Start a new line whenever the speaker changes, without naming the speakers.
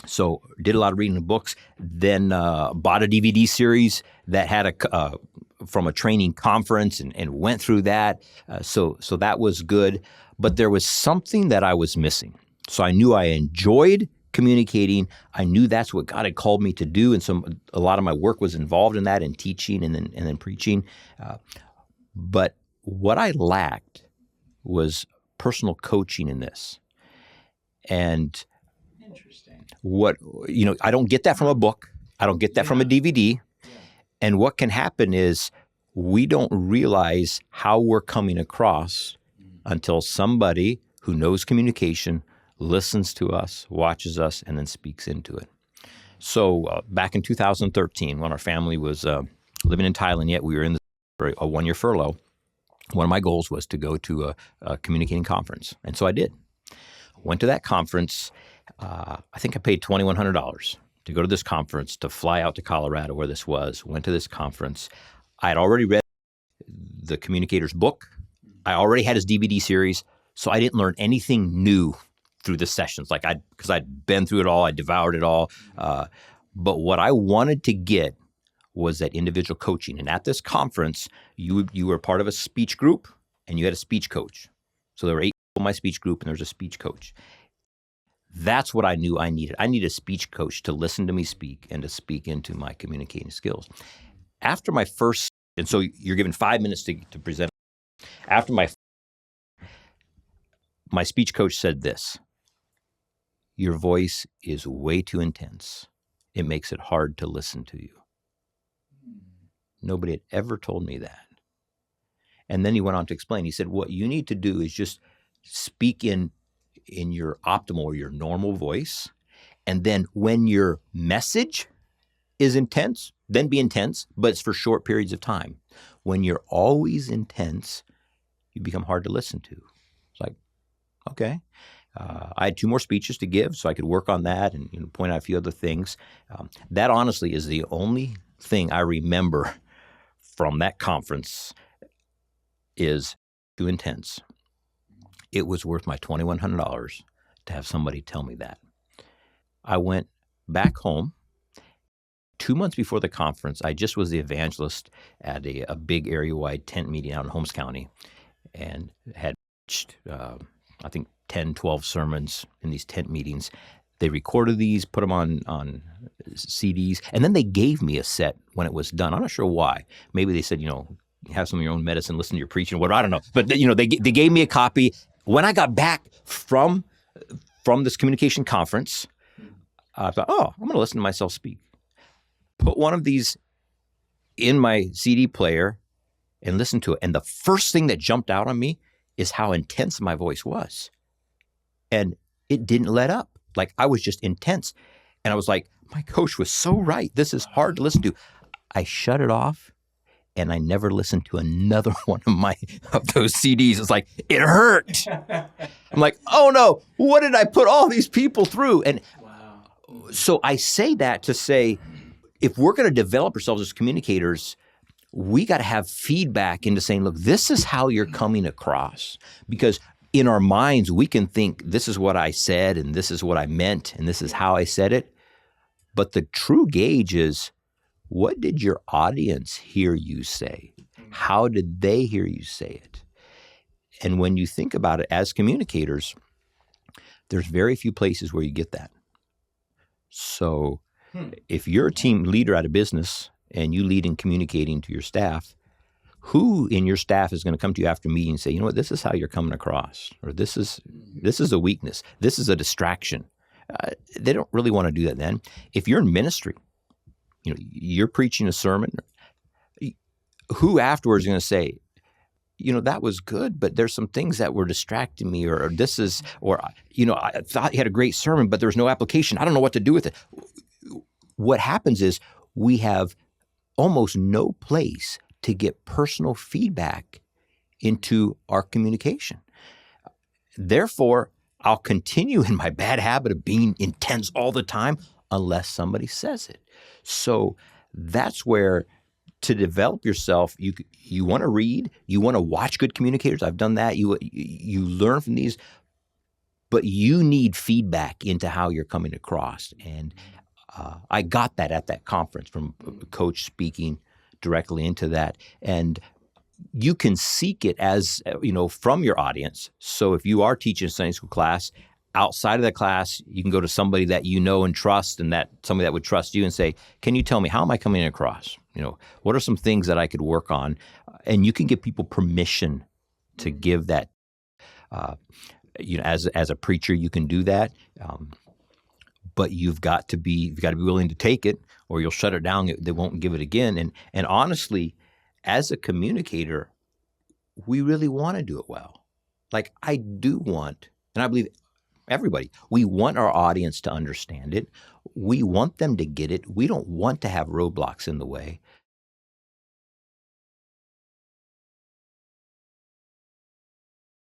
So did a lot of reading of books, then bought a DVD series that had from a training conference and went through that. So that was good. But there was something that I was missing. So I knew I enjoyed communicating. I knew that's what God had called me to do. And so a lot of my work was involved in that, in teaching and then preaching. But what I lacked was personal coaching in this. And I don't get that from a book. I don't get that from a DVD. Yeah. And what can happen is we don't realize how we're coming across until somebody who knows communication listens to us, watches us, and then speaks into it. So back in 2013, when our family was living in Thailand, yet we were in a one-year furlough, one of my goals was to go to a communicating conference. And so I did. Went to that conference. I think I paid $2,100 to go to this conference, to fly out to Colorado where this was, went to this conference. I had already read the communicator's book. I already had his DVD series, so I didn't learn anything new through the sessions, because I'd been through it all, I devoured it all. But what I wanted to get was that individual coaching. And at this conference, you were part of a speech group, and you had a speech coach. So there were 8 people in my speech group, and there was a speech coach. That's what I knew I needed. I needed a speech coach to listen to me speak and to speak into my communicating skills. After my first, and so you're given 5 minutes to present. After my speech coach said this: your voice is way too intense. It makes it hard to listen to you. Nobody had ever told me that. And then he went on to explain. He said, what you need to do is just speak in your optimal or your normal voice. And then when your message is intense, then be intense, but it's for short periods of time. When you're always intense, you become hard to listen to. It's like, okay. I had 2 more speeches to give, so I could work on that and point out a few other things. That honestly is the only thing I remember from that conference is too intense. It was worth my $2,100 to have somebody tell me that. I went back home. 2 months before the conference, I just was the evangelist at a big area-wide tent meeting out in Holmes County, and had preached, I think, 10, 12 sermons in these tent meetings. They recorded these, put them on CDs, and then they gave me a set when it was done. I'm not sure why. Maybe they said, have some of your own medicine, listen to your preaching, whatever. I don't know. But, they gave me a copy. When I got back from this communication conference, I thought, I'm going to listen to myself speak. Put one of these in my CD player and listen to it. And the first thing that jumped out on me is how intense my voice was. And it didn't let up. Like, I was just intense. And I was like, my coach was so right. This is hard to listen to. I shut it off, and I never listened to another one of those CDs. It's like, it hurt. I'm like, oh no, what did I put all these people through? And so I say that to say, if we're going to develop ourselves as communicators, we got to have feedback into saying, look, this is how you're coming across. Because in our minds, we can think, this is what I said, and this is what I meant, and this is how I said it. But the true gauge is, what did your audience hear you say? How did they hear you say it? And when you think about it as communicators, there's very few places where you get that. So if you're a team leader at a business and you lead in communicating to your staff, who in your staff is going to come to you after a meeting and say, you know what, this is how you're coming across, or this is a weakness, this is a distraction. They don't really want to do that then. If you're in ministry, you're preaching a sermon, who afterwards is going to say, that was good, but there's some things that were distracting me, or I thought you had a great sermon, but there was no application. I don't know what to do with it. What happens is we have almost no place to get personal feedback into our communication. Therefore, I'll continue in my bad habit of being intense all the time unless somebody says it. So that's where, to develop yourself, you want to read, you want to watch good communicators. I've done that. You learn from these, but you need feedback into how you're coming across. And I got that at that conference from a coach speaking directly into that. And you can seek it as, from your audience. So if you are teaching a Sunday school class, outside of that class, you can go to somebody that you know and trust, and that somebody that would trust you, and say, can you tell me, how am I coming across? What are some things that I could work on? And you can give people permission to give that. As a preacher, you can do that. But you've got to be willing to take it, or you'll shut it down. They won't give it again. And honestly, as a communicator, we really want to do it well. Like, I do want, and I believe everybody, we want our audience to understand it. We want them to get it. We don't want to have roadblocks in the way.